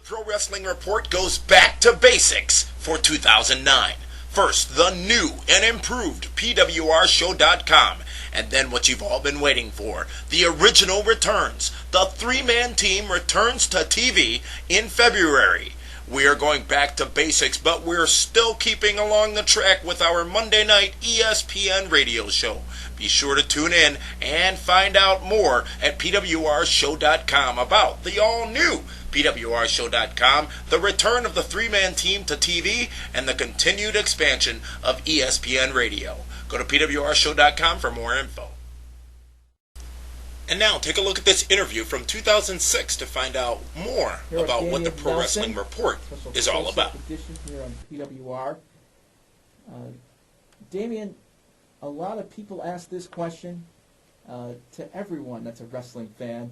Pro Wrestling Report goes back to basics for 2009. First, the new and improved PWRshow.com. And then what you've all been waiting for, the original returns. The three-man team returns to TV in February. We are going back to basics, but we're still keeping along the track with our Monday night ESPN radio show. Be sure to tune in and find out more at PWRshow.com about the all-new PWRshow.com, the return of the three-man team to TV, and the continued expansion of ESPN Radio. Go to PWRshow.com for more info. And now, take a look at this interview from 2006 to find out more about what the Pro Wrestling Report is all about. Edition here on PWR. Dameon, a lot of people ask this question to everyone that's a wrestling fan.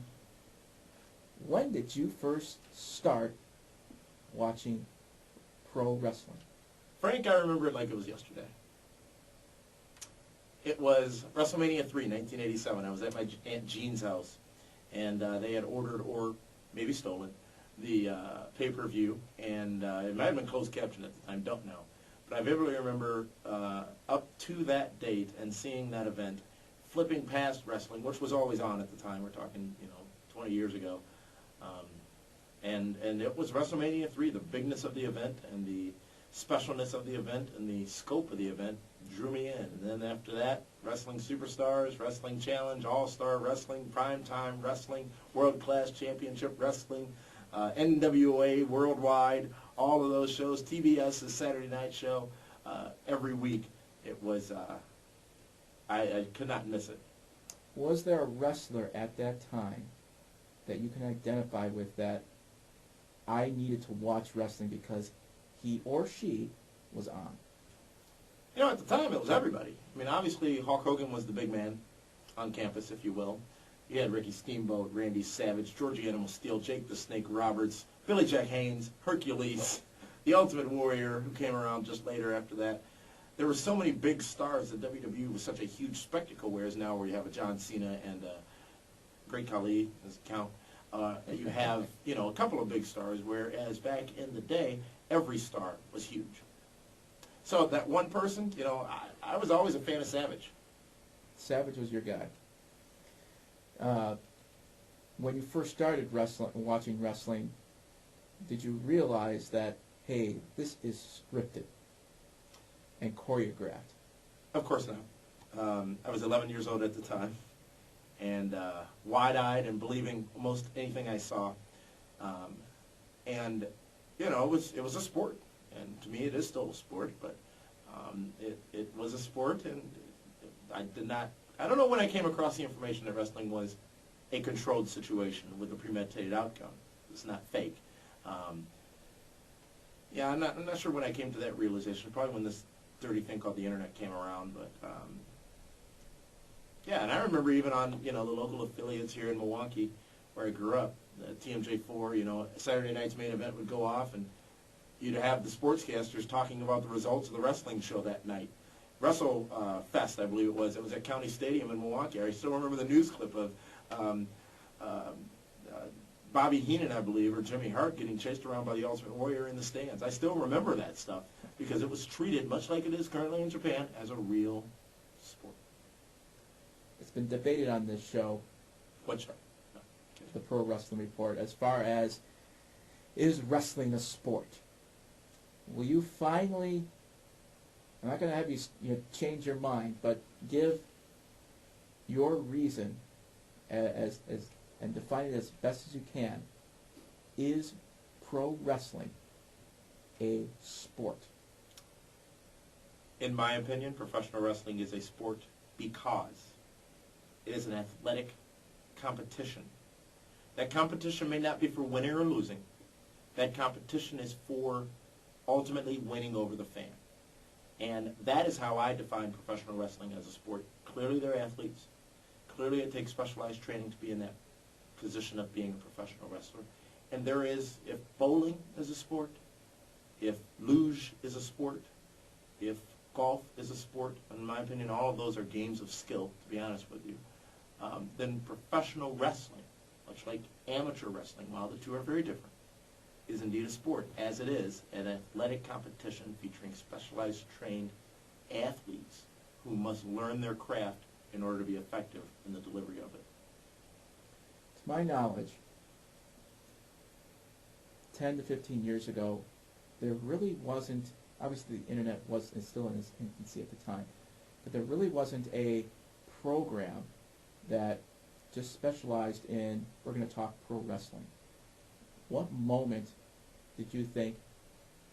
When did you first start watching pro wrestling? Frank, I remember it like it was yesterday. It was WrestleMania 3, 1987. I was at my Aunt Jean's house, and they had ordered, or maybe stolen, the pay-per-view, and it might have been closed caption at the time, don't know. But I vividly remember up to that date and seeing that event, flipping past wrestling, which was always on at the time. We're talking, 20 years ago. And it was WrestleMania 3, the bigness of the event and the specialness of the event and the scope of the event drew me in. And then after that, Wrestling Superstars, Wrestling Challenge, All-Star Wrestling, Primetime Wrestling, World Class Championship Wrestling, NWA Worldwide, all of those shows, TBS's Saturday Night Show, every week. It was, I could not miss it. Was there a wrestler at that time that you can identify with that I needed to watch wrestling because he or she was on? At the time, it was everybody. I mean, obviously, Hulk Hogan was the big man on campus, if you will. You had Ricky Steamboat, Randy Savage, Georgie Animal Steel, Jake the Snake Roberts, Billy Jack Haynes, Hercules, the Ultimate Warrior, who came around just later after that. There were so many big stars that WWE was such a huge spectacle, whereas now where you have a John Cena and Great Khali, does it count? You have, a couple of big stars, whereas back in the day, every star was huge. So that one person, I was always a fan of Savage. Savage was your guy. When you first started watching wrestling, did you realize that, hey, this is scripted and choreographed? Of course not. I was 11 years old at the time, and wide-eyed and believing most anything I saw. And it was a sport. And to me, it is still a sport, but it was a sport, and I don't know when I came across the information that wrestling was a controlled situation with a premeditated outcome. It's not fake. I'm not sure when I came to that realization, probably when this dirty thing called the internet came around, but and I remember even on, the local affiliates here in Milwaukee, where I grew up, the TMJ4, Saturday night's main event would go off, and you'd have the sportscasters talking about the results of the wrestling show that night. Wrestle Fest, I believe it was. It was at County Stadium in Milwaukee. I still remember the news clip of Bobby Heenan, I believe, or Jimmy Hart getting chased around by the Ultimate Warrior in the stands. I still remember that stuff because it was treated, much like it is currently in Japan, as a real sport. It's been debated on this show, What show? the Pro Wrestling Report, as far as, is wrestling a sport? Will you finally, I'm not going to have you change your mind, but give your reason as and define it as best as you can. Is pro wrestling a sport? In my opinion, professional wrestling is a sport because it is an athletic competition. That competition may not be for winning or losing. That competition is for ultimately winning over the fan. And that is how I define professional wrestling as a sport. Clearly they're athletes. Clearly it takes specialized training to be in that position of being a professional wrestler. And there is, if bowling is a sport, if luge is a sport, if golf is a sport, in my opinion all of those are games of skill, to be honest with you, then professional wrestling, much like amateur wrestling, while the two are very different, is indeed a sport, as it is an athletic competition featuring specialized trained athletes who must learn their craft in order to be effective in the delivery of it. To my knowledge, 10 to 15 years ago, there really wasn't, obviously the internet was still in its infancy at the time, but there really wasn't a program that just specialized in, we're going to talk pro wrestling. What moment did you think,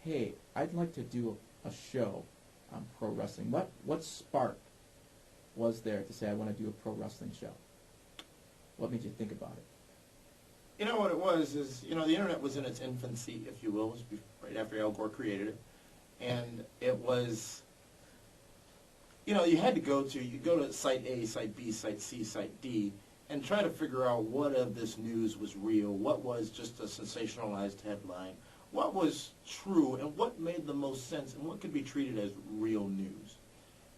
hey, I'd like to do a show on pro wrestling? What spark was there to say, I want to do a pro wrestling show? What made you think about it? You know what it was is, the internet was in its infancy, if you will. It was right after Al Gore created it. And it was, you had to go to site A, site B, site C, site D, and try to figure out what of this news was real, what was just a sensationalized headline, what was true, and what made the most sense, and what could be treated as real news.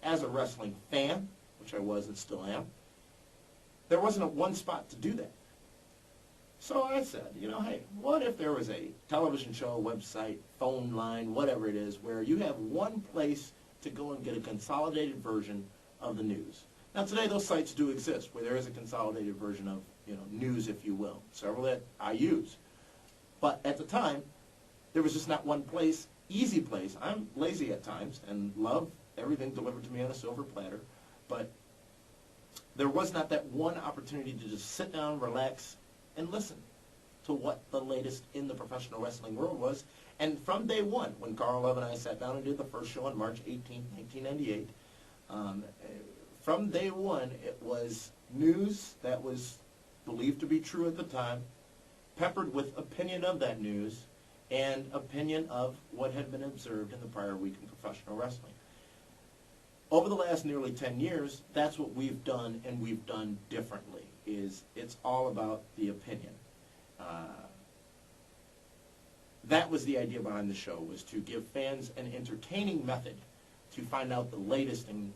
As a wrestling fan, which I was and still am, there wasn't one spot to do that. So I said, hey, what if there was a television show, website, phone line, whatever it is, where you have one place to go and get a consolidated version of the news. Now today those sites do exist, where there is a consolidated version of news, if you will, several that I use. But at the time, there was just not one place, easy place. I'm lazy at times and love everything delivered to me on a silver platter, but there was not that one opportunity to just sit down, relax, and listen to what the latest in the professional wrestling world was. And from day one, when Carl Love and I sat down and did the first show on March 18, 1998, from day one, it was news that was believed to be true at the time, peppered with opinion of that news, and opinion of what had been observed in the prior week in professional wrestling. Over the last nearly 10 years, that's what we've done, and we've done differently, it's all about the opinion. That was the idea behind the show, was to give fans an entertaining method to find out the latest and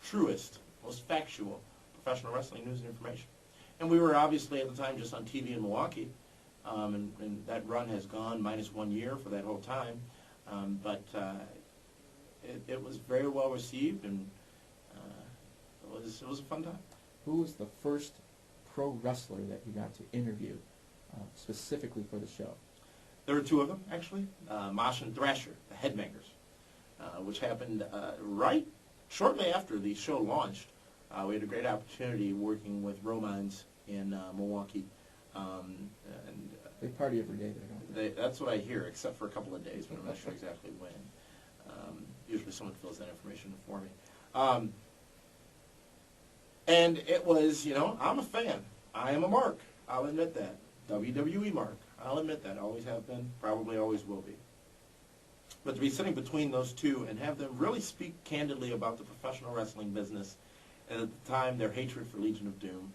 truest, most factual professional wrestling news and information. And we were obviously at the time just on TV in Milwaukee, and that run has gone minus 1 year for that whole time. But it was very well received, and it was a fun time. Who was the first pro wrestler that you got to interview specifically for the show? There were two of them, actually. Mosh and Thrasher, the Headbangers, which happened right shortly after the show launched. We had a great opportunity working with Romines in Milwaukee. They party every day there, don't they? That's what I hear, except for a couple of days, but I'm not sure exactly when. Usually someone fills that information for me. And it was, I'm a fan. I am a mark. I'll admit that. WWE mark. I'll admit that. Always have been. Probably always will be. But to be sitting between those two and have them really speak candidly about the professional wrestling business, and at the time their hatred for Legion of Doom,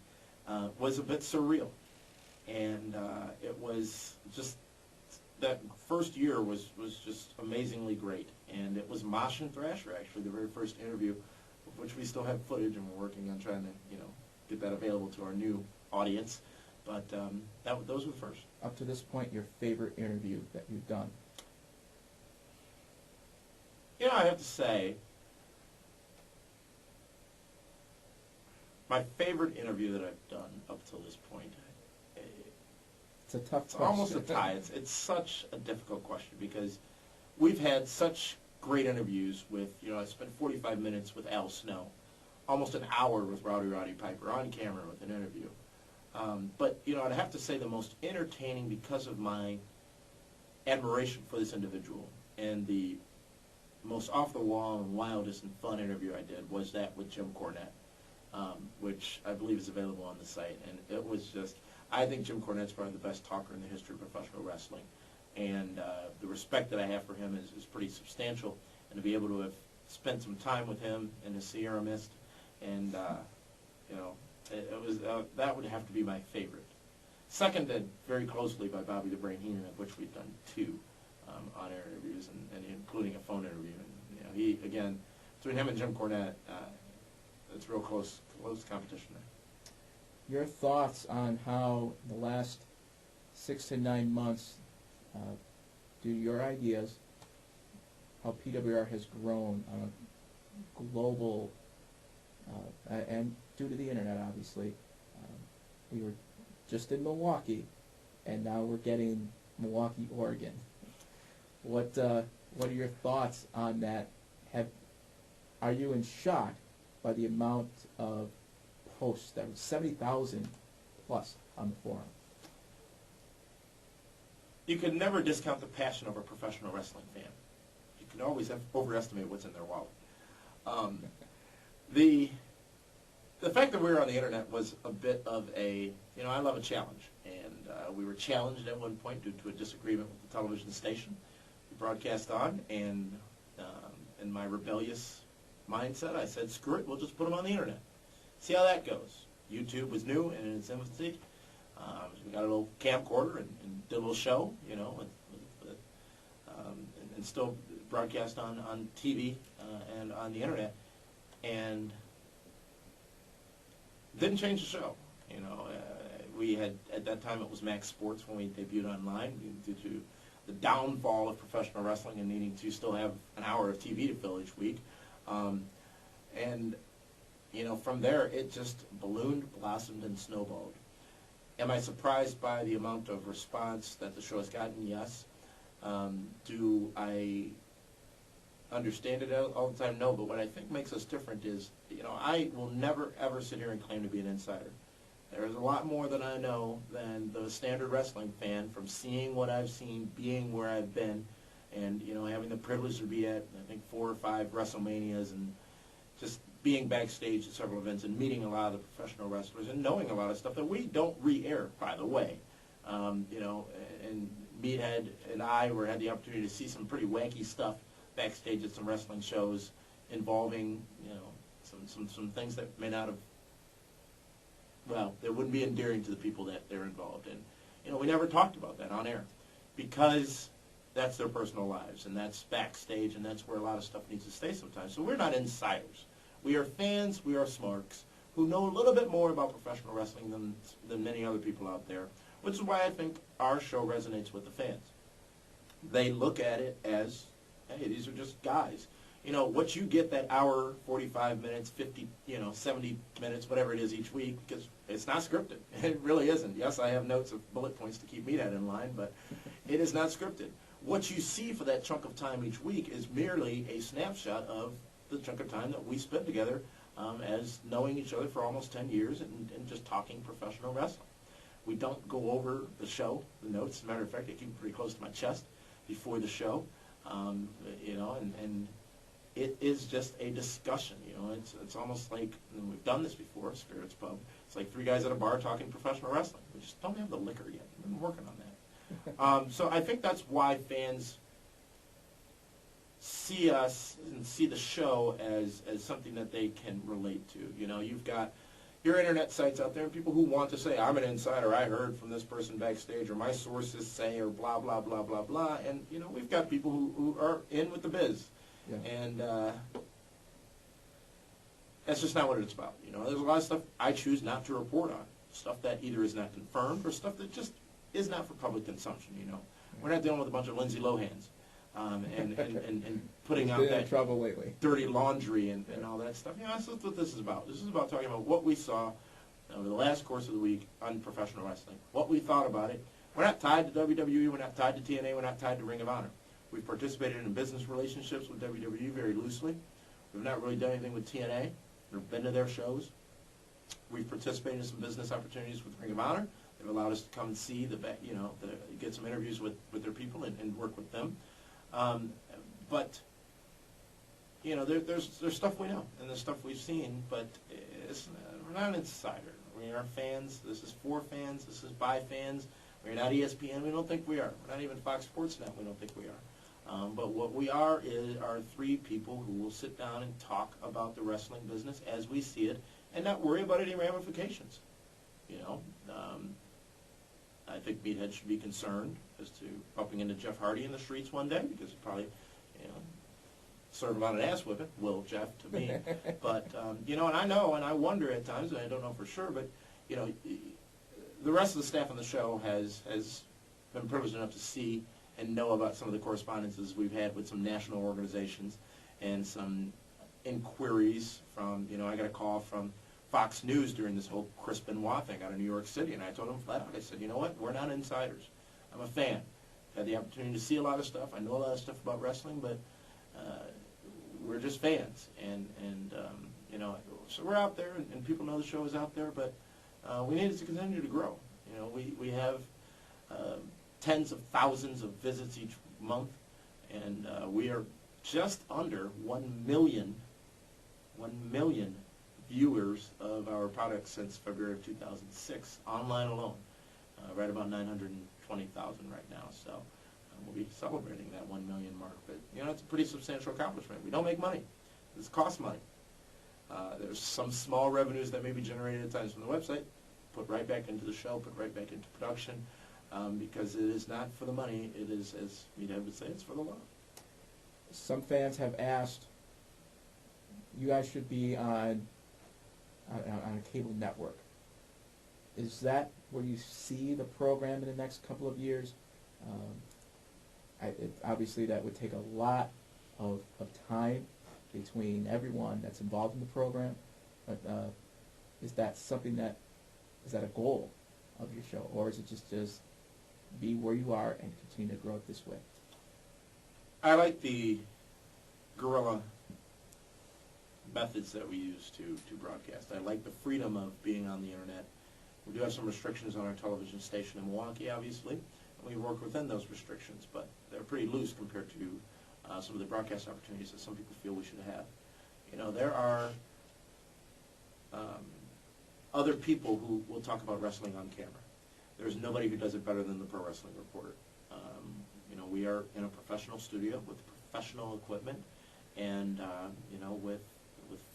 was a bit surreal. And it was just, that first year was just amazingly great. And it was Mosh and Thrasher, actually, the very first interview, of which we still have footage, and we're working on trying to, get that available to our new audience. But those were the first. Up to this point, your favorite interview that you've done? I have to say, my favorite interview that I've done up till this point, It's a tough it's question. almost a tie. It's such a difficult question, because we've had such great interviews with, I spent 45 minutes with Al Snow, almost an hour with Roddy Piper on camera with an interview. But, I'd have to say the most entertaining, because of my admiration for this individual, and the most off-the-wall and wildest and fun interview I did was that with Jim Cornette, which I believe is available on the site. And it was just, I think Jim Cornette's probably the best talker in the history of professional wrestling. And the respect that I have for him is pretty substantial. And to be able to have spent some time with him in the Sierra Mist, and, it was that would have to be my favorite. Seconded very closely by Bobby the Brain Heenan, of which we've done two on-air interviews, and including a phone interview. And he, again, between him and Jim Cornette, it's real close competition there. Your thoughts on how the last 6 to 9 months due to your ideas, how PWR has grown on a global, and due to the internet, obviously. We were just in Milwaukee, and now we're getting Milwaukee, Oregon. What are your thoughts on that? Are you in shock by the amount of posts? That was 70,000 plus on the forum. You can never discount the passion of a professional wrestling fan. You can always overestimate what's in their wallet. The fact that we were on the internet was a bit of a, I love a challenge. And we were challenged at one point due to a disagreement with the television station we broadcast on. And in my rebellious mindset, I said, screw it, we'll just put them on the internet. See how that goes. YouTube was new and in its infancy. We got a little camcorder and did a little show, and still broadcast on TV and on the internet. And didn't change the show. We had, at that time, it was Max Sports when we debuted online due to the downfall of professional wrestling and needing to still have an hour of TV to fill each week. From there, it just ballooned, blossomed, and snowballed. Am I surprised by the amount of response that the show has gotten? Yes. Do I understand it all the time? No. But what I think makes us different is, I will never, ever sit here and claim to be an insider. There's a lot more that I know than the standard wrestling fan from seeing what I've seen, being where I've been, and, having the privilege to be at, I think, 4 or 5 WrestleManias and just being backstage at several events and meeting a lot of the professional wrestlers and knowing a lot of stuff that we don't re-air, by the way. And Meathead and I had the opportunity to see some pretty wacky stuff backstage at some wrestling shows involving, some things that may not have, that wouldn't be endearing to the people that they're involved in. We never talked about that on air because that's their personal lives and that's backstage and that's where a lot of stuff needs to stay sometimes. So we're not insiders. We are fans, we are smarks, who know a little bit more about professional wrestling than many other people out there, which is why I think our show resonates with the fans. They look at it as, hey, these are just guys. What you get that hour, 45 minutes, 50, 70 minutes, whatever it is each week, because it's not scripted. It really isn't. Yes, I have notes of bullet points to keep Meathead in line, but it is not scripted. What you see for that chunk of time each week is merely a snapshot of the chunk of time that we spent together as knowing each other for almost 10 years and just talking professional wrestling. We don't go over the show, the notes. As a matter of fact, I keep them pretty close to my chest before the show, and it is just a discussion. It's almost like, and we've done this before, Spirits Pub. It's like 3 guys at a bar talking professional wrestling. We just don't have the liquor yet. We've been working on that. So I think that's why fans see us and see the show as something that they can relate to. You've got your internet sites out there and people who want to say, I'm an insider, I heard from this person backstage, or my sources say, or blah, blah, blah, blah, blah. And, we've got people who are in with the biz. Yeah. And that's just not what it's about. There's a lot of stuff I choose not to report on, stuff that either is not confirmed or stuff that just is not for public consumption. We're not dealing with a bunch of Lindsay Lohans and putting out that trouble lately. Dirty laundry and all that stuff. That's what this is about. This is about talking about what we saw over the last course of the week on professional wrestling, what we thought about it. We're not tied to WWE. We're not tied to TNA. We're not tied to Ring of Honor. We've participated in business relationships with WWE very loosely. We've not really done anything with TNA. We've been to their shows. We've participated in some business opportunities with Ring of Honor. They've allowed us to come and see get some interviews with their people and work with them. But there's stuff we know and there's stuff we've seen, but we're not an insider. We are fans. This is for fans. This is by fans. We're not ESPN. We don't think we are. We're not even Fox Sports Net. We don't think we are. But what we are 3 people who will sit down and talk about the wrestling business as we see it and not worry about any ramifications. I think Meathead should be concerned as to bumping into Jeff Hardy in the streets one day because he probably, serve him on an ass whipping. Will Jeff to me. But, and I know and I wonder at times, and I don't know for sure, but, the rest of the staff on the show has been privileged enough to see and know about some of the correspondences we've had with some national organizations and some inquiries from, I got a call from Fox News during this whole Chris Benoit thing out of New York City, and I told him flat out, I said, you know what, we're not insiders. I'm a fan. Had the opportunity to see a lot of stuff. I know a lot of stuff about wrestling, but we're just fans. And so we're out there, and people know the show is out there, but we need it to continue to grow. We have tens of thousands of visits each month, and we are just under 1 million viewers of our product since February of 2006, online alone. Right about 920,000 right now, so we'll be celebrating that 1 million mark. But, it's a pretty substantial accomplishment. We don't make money. This costs money. There's some small revenues that may be generated at times from the website, put right back into the show, put right back into production, because it is not for the money. It is, as Meathead would say, it's for the love. Some fans have asked, you guys should be on a cable network. Is that where you see the program in the next couple of years? Obviously, that would take a lot of time between everyone that's involved in the program. But is that something is that a goal of your show, or is it just be where you are and continue to grow it this way? I like the guerrilla methods that we use to broadcast. I like the freedom of being on the internet. We do have some restrictions on our television station in Milwaukee, obviously, and we work within those restrictions, but they're pretty loose compared to some of the broadcast opportunities that some people feel we should have. There are other people who will talk about wrestling on camera. There's nobody who does it better than the Pro Wrestling Reporter. We are in a professional studio with professional equipment and, with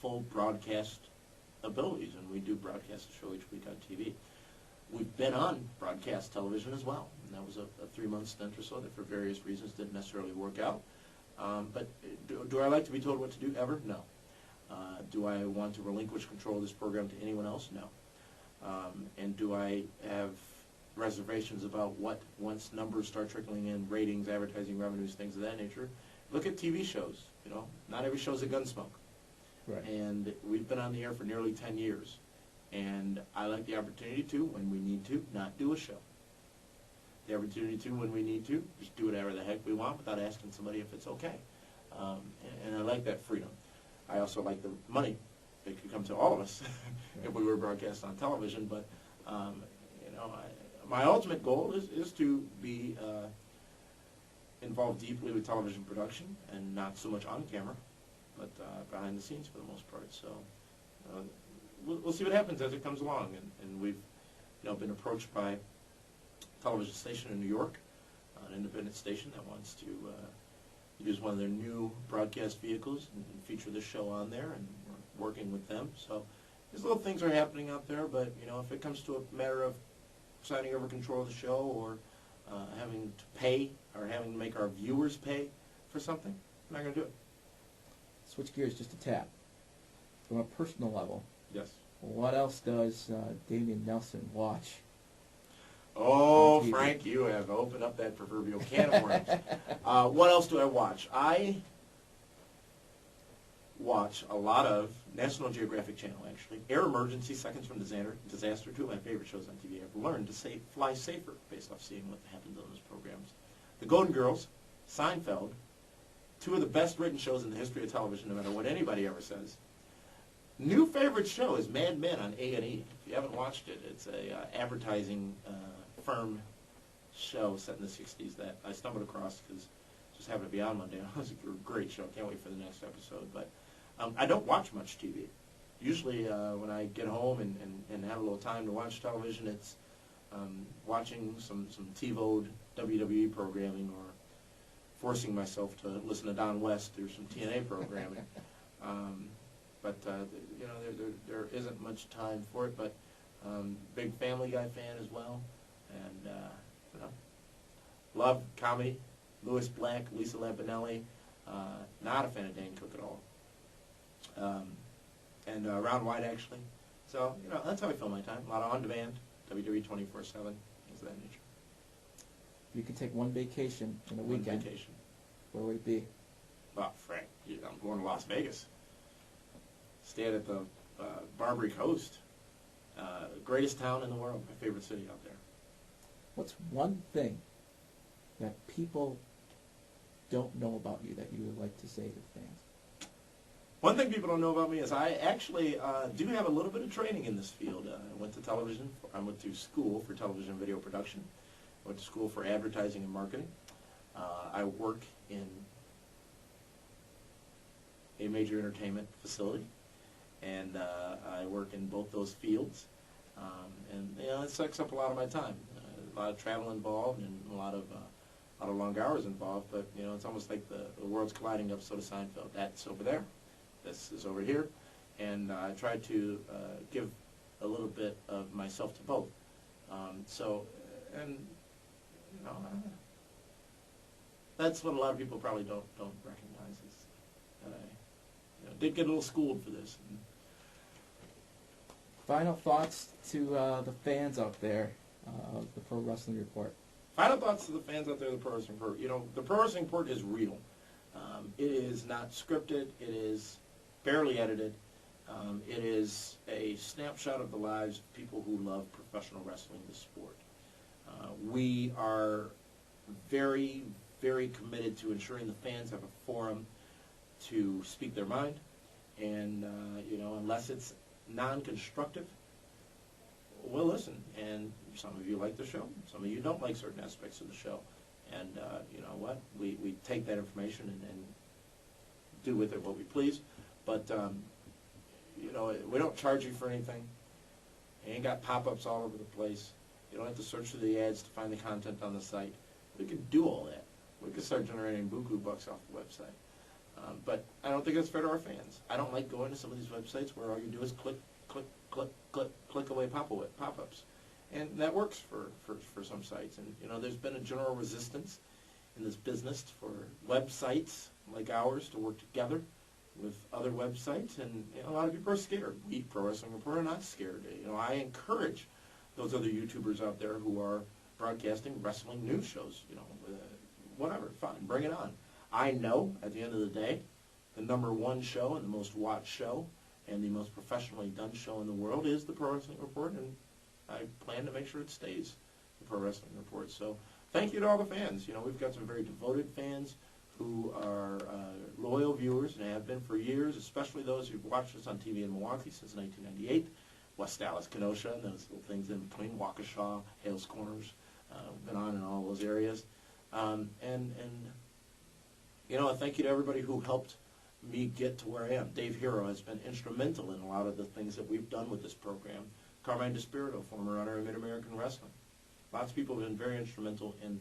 full broadcast abilities, and we do broadcast a show each week on TV. We've been on broadcast television as well, and that was a 3-month stint or so that for various reasons didn't necessarily work out. But do I like to be told what to do ever? No. Do I want to relinquish control of this program to anyone else? No. And do I have reservations about what, once numbers start trickling in, ratings, advertising revenues, things of that nature? Look at TV shows. Not every show's a Gunsmoke. Right. And we've been on the air for nearly 10 years. And I like the opportunity to, when we need to, not do a show. The opportunity to, when we need to, just do whatever the heck we want without asking somebody if it's okay. And I like that freedom. I also like the money that could come to all of us if we were broadcast on television. But, my ultimate goal is to be involved deeply with television production and not so much on camera, but behind the scenes for the most part. So we'll see what happens as it comes along. And we've been approached by a television station in New York, an independent station that wants to use one of their new broadcast vehicles and feature this show on there, and we're working with them. So these little things are happening out there, but if it comes to a matter of signing over control of the show or having to pay or having to make our viewers pay for something, I'm not going to do it. Switch gears just a tap. From a personal level, Yes. what else does Dameon Nelson watch? Oh, on TV? Frank, you have opened up that proverbial can of worms. What else do I watch? I watch a lot of National Geographic Channel, actually. Air Emergency, Seconds from Disaster, two of my favorite shows on TV. I've learned to fly safer based off seeing what happens on those programs. The Golden Girls, Seinfeld, two of the best written shows in the history of television, no matter what anybody ever says. New favorite show is Mad Men on A&E. If you haven't watched it, it's a advertising firm show set in the 60s that I stumbled across because it just happened to be on Monday. It was a great show. Can't wait for the next episode. But I don't watch much TV. Usually when I get home and have a little time to watch television, it's watching some TiVo'd WWE programming or forcing myself to listen to Don West through some TNA programming. But there isn't much time for it. But big Family Guy fan as well, and love comedy. Louis Black, Lisa Lampanelli. Not a fan of Dane Cook at all. And Ron White, actually. So that's how I fill my time. A lot of on demand, WWE 24/7, things of that nature. you could take one vacation in a weekend, Vacation. where would it be? Well, Frank, I'm going to Las Vegas. Stayed at the Barbary Coast. Greatest town in the world. My favorite city out there. What's one thing that people don't know about you that you would like to say to fans? One thing people don't know about me is I actually do have a little bit of training in this field. I went to television. I went to school for television and video production. I went to school for advertising and marketing. I work in a major entertainment facility, and I work in both those fields. And it sucks up a lot of my time. A lot of travel involved and a lot of long hours involved. But it's almost like the world's colliding episode of Seinfeld. That's over there. This is over here, and I try to give a little bit of myself to both. That's what a lot of people probably don't recognize is that I did get a little schooled for this. Final thoughts to the fans out there of the Pro Wrestling Report. Final thoughts to the fans out there of the Pro Wrestling Report. The Pro Wrestling Report is real. It is not scripted. It is barely edited. It is a snapshot of the lives of people who love professional wrestling, the sport. We are very, very committed to ensuring the fans have a forum to speak their mind, and unless it's non-constructive, we'll listen. And some of you like the show, some of you don't like certain aspects of the show, and you know what? We take that information and do with it what we please. But we don't charge you for anything. You ain't got pop-ups all over the place. You don't have to search through the ads to find the content on the site. We could do all that. We could start generating buku bucks off the website. But I don't think that's fair to our fans. I don't like going to some of these websites where all you do is click, click, click, click, click away pop-ups. And that works for some sites. And, there's been a general resistance in this business for websites like ours to work together with other websites. And a lot of people are scared. We, Pro Wrestling Report, are not scared. I encourage those other YouTubers out there who are broadcasting wrestling news shows, whatever, fine, bring it on. I know, at the end of the day, the #1 show and the most watched show and the most professionally done show in the world is the Pro Wrestling Report, and I plan to make sure it stays the Pro Wrestling Report. So thank you to all the fans. We've got some very devoted fans who are loyal viewers and have been for years, especially those who've watched us on TV in Milwaukee since 1998, West Dallas, Kenosha, and those little things in between, Waukesha, Hales Corners, been on in all those areas. Thank you to everybody who helped me get to where I am. Dave Hero has been instrumental in a lot of the things that we've done with this program. Carmine DeSpirito, former owner of Mid-American Wrestling. Lots of people have been very instrumental in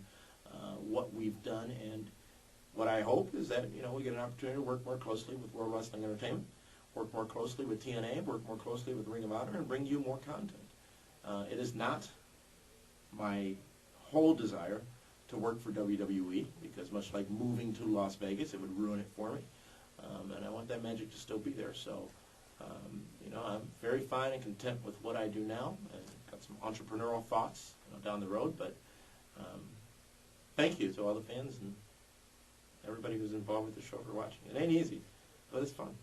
what we've done, and what I hope is that, we get an opportunity to work more closely with World Wrestling Entertainment, work more closely with TNA, work more closely with Ring of Honor, and bring you more content. It is not my whole desire to work for WWE, because much like moving to Las Vegas, it would ruin it for me. And I want that magic to still be there. So, I'm very fine and content with what I do now. I've got some entrepreneurial thoughts down the road, but thank you to all the fans and everybody who's involved with the show for watching. It ain't easy, but it's fun.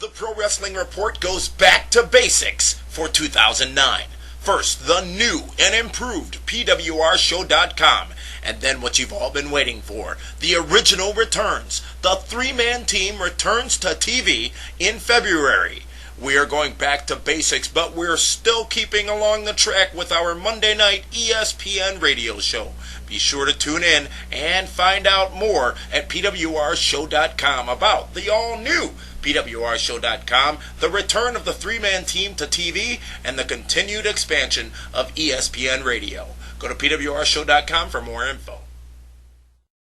The Pro Wrestling Report goes back to basics for 2009. First, the new and improved PWRshow.com, and then what you've all been waiting for, the original returns. The three-man team returns to TV in February. We are going back to basics, but we're still keeping along the track with our Monday night ESPN radio show. Be sure to tune in and find out more at PWRshow.com about the all-new PWRshow.com, the return of the three-man team to TV, and the continued expansion of ESPN Radio. Go to PWRshow.com for more info.